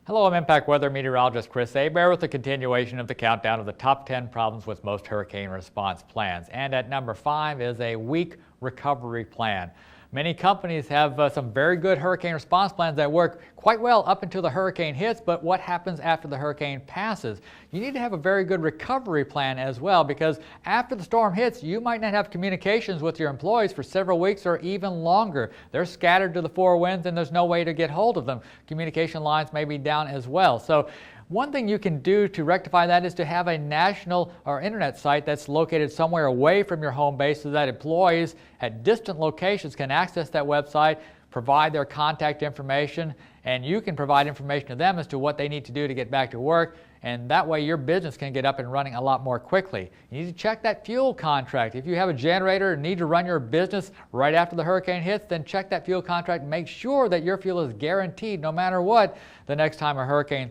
Hello, I'm Impact Weather Meteorologist Chris Hebert with the continuation of the countdown of the top 10 problems with most hurricane response plans. And at number 5 is a weak recovery plan. Many companies have some very good hurricane response plans that work quite well up until the hurricane hits, but what happens after the hurricane passes? You need to have a very good recovery plan as well, because after the storm hits, you might not have communications with your employees for several weeks or even longer. They're scattered to the four winds and there's no way to get hold of them. Communication lines may be down as well. So one thing you can do to rectify that is to have a national or internet site that's located somewhere away from your home base so that employees at distant locations can access that website, provide their contact information, and you can provide information to them as to what they need to do to get back to work. And that way your business can get up and running a lot more quickly. You need to check that fuel contract. If you have a generator and need to run your business right after the hurricane hits, then check that fuel contract and make sure that your fuel is guaranteed no matter what the next time a hurricane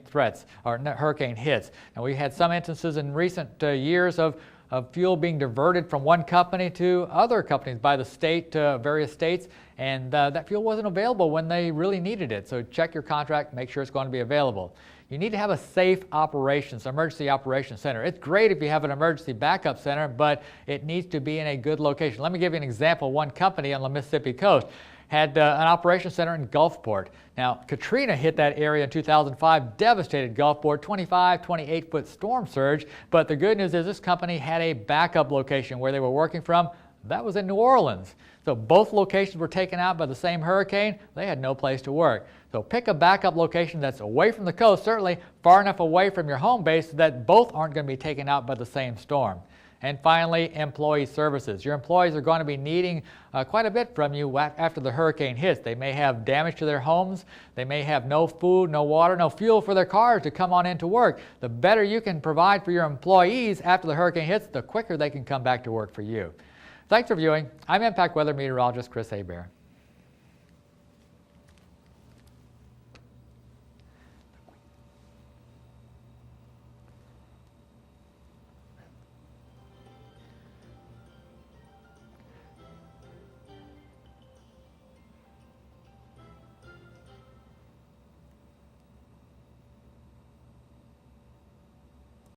hits. And we had some instances in recent years of fuel being diverted from one company to other companies by the state, various states, and that fuel wasn't available when they really needed it. So check your contract, make sure it's going to be available. You need to have a safe operations, emergency operations center. It's great if you have an emergency backup center, but it needs to be in a good location. Let me give you an example. One company on the Mississippi coast had an operations center in Gulfport. Now, Katrina hit that area in 2005, devastated Gulfport, 28-foot storm surge. But the good news is this company had a backup location where they were working from. That was in New Orleans. So both locations were taken out by the same hurricane. They had no place to work. So pick a backup location that's away from the coast, certainly far enough away from your home base so that both aren't going to be taken out by the same storm. And finally, employee services. Your employees are going to be needing quite a bit from you after the hurricane hits. They may have damage to their homes. They may have no food, no water, no fuel for their cars to come on into work. The better you can provide for your employees after the hurricane hits, the quicker they can come back to work for you. Thanks for viewing. I'm Impact Weather Meteorologist Chris Hebert.